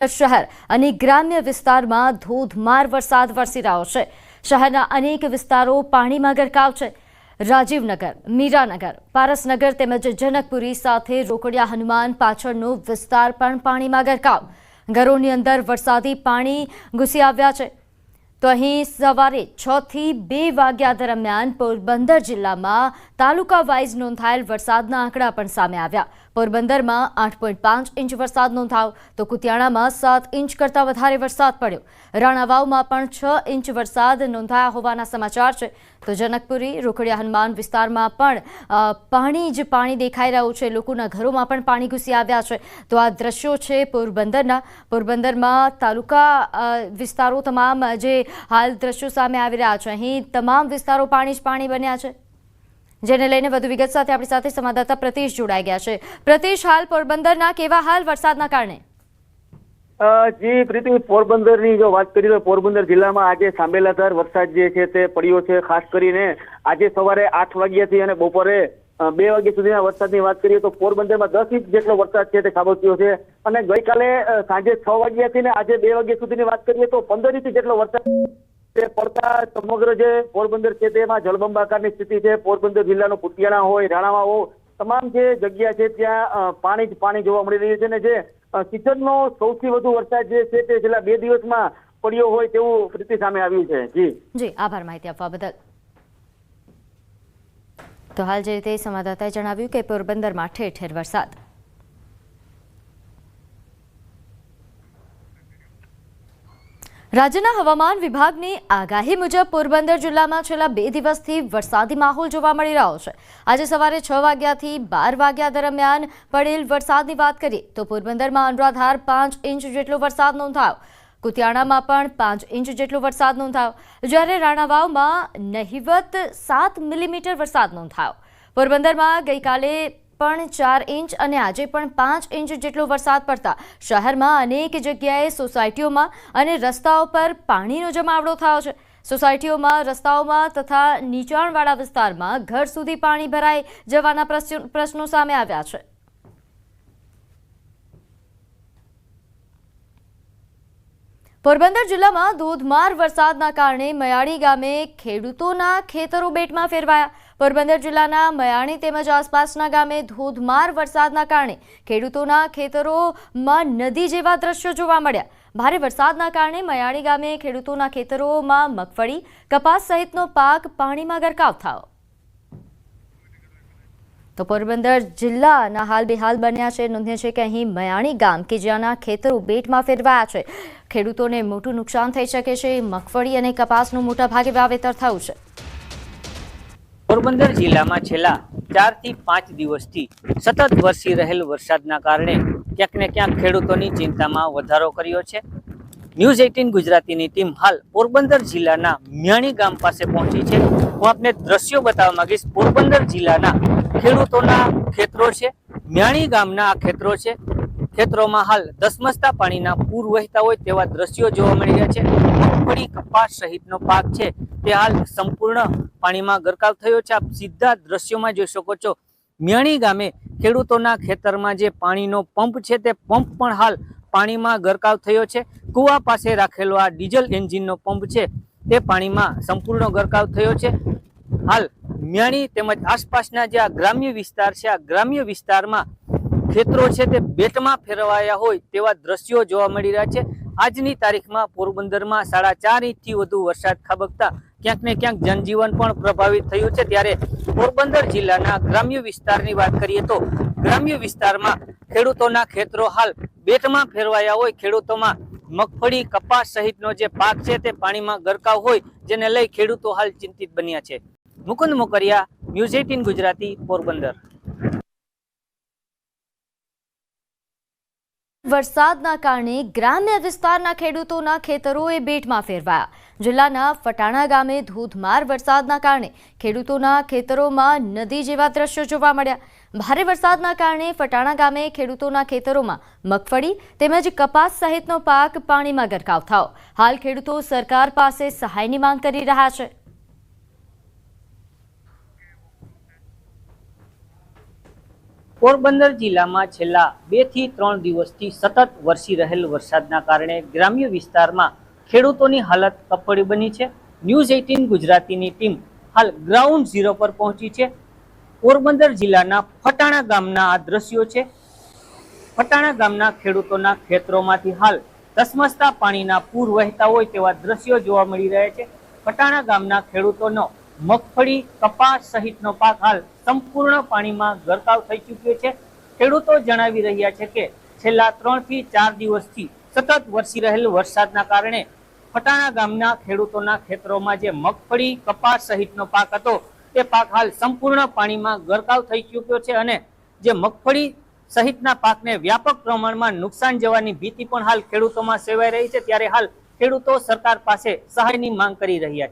શહેર અને ગ્રામ્ય વિસ્તારમાં ધોધમાર વરસાદ વરસી રહ્યો છે। શહેરના અનેક વિસ્તારો પાણીમાં ગરકાવ છે। રાજીવનગર, મીરાનગર, પારસનગર તેમજ જનકપુરી સાથે રોકડિયા હનુમાન પાછળનો વિસ્તાર પણ પાણીમાં ગરકાવ। ઘરોની અંદર વરસાદી પાણી ઘૂસી આવ્યા છે। તો અહીં સવારે 6 થી 2 વાગ્યા દરમિયાન પોરબંદર જિલ્લામાં તાલુકા વાઇઝ નોંધાયેલ વરસાદના આંકડા પણ સામે આવ્યા। પોરબંદરમાં 8.5 ઇંચ વરસાદ નોંધાયો તો કુતિયાણામાં 7 ઇંચ કરતાં વધારે વરસાદ પડ્યો। રાણાવાવમાં પણ 6 ઇંચ વરસાદ નોંધાયા હોવાના સમાચાર છે। તો જનકપુરી, રોકડિયા હનુમાન વિસ્તારમાં પણ પાણી જ પાણી દેખાઈ રહ્યું છે। લોકોના ઘરોમાં પણ પાણી ઘૂસી આવ્યા છે। તો આ દ્રશ્યો છે પોરબંદરના। પોરબંદરમાં તાલુકા વિસ્તારો તમામ જે હાલ દ્રશ્યો સામે આવી રહ્યા છે। અહીં તમામ વિસ્તારો પાણી જ પાણી બન્યા છે। જેને લઈને વધુ વિગત સાથે આપણી સાથે સંવાદદાતા પ્રતિશ જોડાઈ ગયા છે। પ્રતિશ, હાલ પોરબંદરના કેવા હાલ વરસાદના કારણે? જી પ્રીતિ, પોરબંદરની જો વાત કરીએ તો પોરબંદર જિલ્લામાં આજે સાંબેલાધાર વરસાદ જે છે તે પડ્યો છે। ખાસ કરીને આજે સવારે 8 વાગ્યાથી અને બપોરે 2 વાગ્યા સુધીના વરસાદની વાત કરીએ તો પોરબંદરમાં 10 ઇંચ જેટલો વરસાદ છે તે ખાબક્યો છે। અને ગઈકાલે સાંજે 6 વાગ્યાથી ને આજે 2 વાગ્યા સુધીની વાત કરીએ તો 15 ઇંચ જેટલો વરસાદ તે પડતા સમગ્ર જે પોરબંદર છે તેમાં જળબંબાકારની સ્થિતિ છે। પોરબંદર જિલ્લાનો કુતિયાણા હોય, રાણાવા હોય, તમામ જે જગ્યા છે ત્યાં પાણી જ પાણી જોવા મળી રહ્યું છે। ને જે સિઝનનો સૌથી વધુ વરસાદ જે છે તે છેલ્લા 2 દિવસમાં પડ્યો હોય તેવું સ્થિતિ સામે આવ્યું છે। જી આભાર માહિતી આપવા બદલ। તો હાલ જે રીતે સંવાદદાતાએ જણાવ્યું કે પોરબંદરમાં ઠેર ઠેર વરસાદ। રાજ્યના હવામાન વિભાગની આગાહી મુજબ પોરબંદર જિલ્લામાં છેલ્લા 2 દિવસથી વરસાદી માહોલ જોવા મળી રહ્યો છે। આજે સવારે 6 વાગ્યાથી 12 વાગ્યા દરમિયાન પડેલ વરસાદની વાત કરીએ તો પોરબંદરમાં અનરાધાર 5 ઇંચ જેટલો વરસાદ નોંધાયો। કુતિયાણામાં પણ 5 ઇંચ જેટલો વરસાદ નોંધાયો, જ્યારે રાણાવાવમાં નહિવત 7 મિલીમીટર વરસાદ નોંધાયો। પોરબંદરમાં ગઈકાલે પણ 4 ઇંચ અને આજે પણ 5 ઇંચ જેટલો વરસાદ પડતા શહેરમાં અનેક જગ્યાએ સોસાયટીઓમાં અને રસ્તાઓ પર પાણીનો જમાવડો થયો છે। સોસાયટીઓમાં, રસ્તાઓમાં તથા નીચાણવાળા વિસ્તારમાં ઘર સુધી પાણી ભરાઈ જવાના પ્રશ્નો સામે આવ્યા છે। પોરબંદર જિલ્લામાં ધોધમાર વરસાદના કારણે મયાણી ગામે ખેડૂતોના ખેતરો બેટમાં ફેરવાયા। પોરબંદર જિલ્લાના મયાણી તેમજ આસપાસના ગામે ધોધમાર વરસાદના કારણે ખેડૂતોના ખેતરોમાં નદી જેવા દ્રશ્યો જોવા મળ્યા। ભારે વરસાદના કારણે મયાણી ગામે ખેડૂતોના ખેતરોમાં મગફળી, કપાસ સહિતનો પાક પાણીમાં ગરકાવ થયો। તો પોરબંદર જિલ્લાના હાલ બેહાલ બન્યા છે। નોંધ્ય છે કે અહીં મયાણી ગામ કે જ્યાંના ખેતરો બેટમાં ફેરવાયા છે। ખેડૂતોને મોટું નુકસાન થઈ શકે છે। મગફળી અને કપાસનું મોટા ભાગે વાવેતર થયું છે। પોરબંદર જિલ્લામાં છેલ્લા 4 થી 5 દિવસથી સતત વરસી રહેલ વરસાદના કારણે ક્યાંક ને ક્યાંક ખેડૂતોની ચિંતામાં વધારો કર્યો છે। ન્યૂઝ 18 ગુજરાતીની ટીમ હાલ પોરબંદર જિલ્લાના મ્યાણી ગામ પાસે પહોંચી છે। હું આપને દ્રશ્યો બતાવવા માંગીશ। પોરબંદર જિલ્લાના ખેડૂતોના ખેતરો છે, મ્યાણી ગામના આ ખેતરો છે। ખેતરોમાં હાલ ધસમસતા પાણીના પૂર વહેતા હોય તેવા દ્રશ્યો જોવા મળી રહ્યા છે। મગફળી, કપાસ સહિતનો પાક છે તે હાલ સંપૂર્ણ પાણીમાં ગરકાવ થયો છે। આપ સીધા દ્રશ્યોમાં જોઈ શકો છો, મ્યાણી ગામે ખેડૂતોના ખેતરમાં જે પાણીનો પંપ છે તે પંપ પણ હાલ પાણીમાં ગરકાવ થયો છે। કુવા પાસે રાખેલો આ ડીઝલ એન્જિનનો પંપ છે તે પાણીમાં સંપૂર્ણ ગરકાવ થયો છે। હાલ મ્યાણી તેમજ આસપાસના જે આ ગ્રામ્ય વિસ્તાર છે, આ ગ્રામ્ય વિસ્તારમાં ખેતરો છે તે બેટમાં ફેરવાયા હોય તેવા દ્રશ્યો જોવા મળી રહ્યા છે। આજની તારીખમાં પોરબંદરમાં 4.5 ઇંચથી વધુ વરસાદ ખાબકતા ક્યાંક ને ક્યાંક જનજીવન પણ પ્રભાવિત થયું છે। ત્યારે પોરબંદર જિલ્લાના ગ્રામ્ય વિસ્તારની વાત કરીએ તો ગ્રામ્ય વિસ્તારમાં ખેડૂતોના ખેતરો હાલ બેટમાં ફેરવાયા હોય, ખેડૂતોમાં મગફળી, કપાસ સહિતનો જે પાક છે તે પાણીમાં ગરકાવ હોય, જેને લઈ ખેડૂતો હાલ ચિંતિત બન્યા છે। મુકુંદ મોકરિયા, ન્યૂઝ 18 ગુજરાતી, પોરબંદર। વરસાદના કારણે ગ્રામ્ય વિસ્તારના ખેડૂતોના ખેતરોએ બેટમાં ફેરવાયા। જિલ્લાના ફટાણા ગામે ધોધમાર વરસાદના કારણે ખેડૂતોના ખેતરોમાં નદી જેવા દ્રશ્યો જોવા મળ્યા। ભારે વરસાદના કારણે ફટાણા ગામે ખેડૂતોના ખેતરોમાં મગફળી તેમજ કપાસ સહિતનો પાક પાણીમાં ગરકાવ થયો। હાલ ખેડૂતો સરકાર પાસે સહાયની માંગ કરી રહ્યા છે। પોરબંદર જિલ્લામાં છેલ્લા 2 થી 3 દિવસથી સતત વરસી રહેલ વરસાદના કારણે ગ્રામ્ય વિસ્તારમાં ખેડૂતોની હાલત કફોડી બની છે. ન્યૂઝ 18 ગુજરાતીની ટીમ હાલ ગ્રાઉન્ડ ઝીરો પર પહોંચી છે. પોરબંદર જિલ્લાના ફટાણા ગામના આ દ્રશ્યો છે. ફટાણા ગામના ખેડૂતોના ખેતરોમાંથી હાલ ધસમસતા પાણીના પૂર વહેતા હોય તેવા દ્રશ્યો જોવા મળી રહ્યા છે. ફટાણા ગામના ખેડૂતોનો મગફળી, કપાસ સહિતનો પાક હાલ સંપૂર્ણ પાણીમાં ગરકાવ થઈ ચૂક્યો છે. ખેડૂતો જણાવી રહ્યા છે કે છેલ્લા 3 થી 4 દિવસથી સતત વરસી રહેલ વરસાદના કારણે ફટાણા ગામના ખેડૂતોના ખેતરોમાં જે મગફળી, કપાસ સહિતનો પાક હતો તે પાક હાલ સંપૂર્ણ પાણીમાં ગરકાવ થઈ ચૂક્યો છે અને જે મગફળી સહિતના પાકને વ્યાપક પ્રમાણમાં નુકસાન જવાની ભીતિ પણ હાલ ખેડૂતોમાં સેવાઈ રહી છે. ત્યારે હાલ ખેડૂતો સરકાર પાસે સહાયની માંગ કરી રહ્યા છે.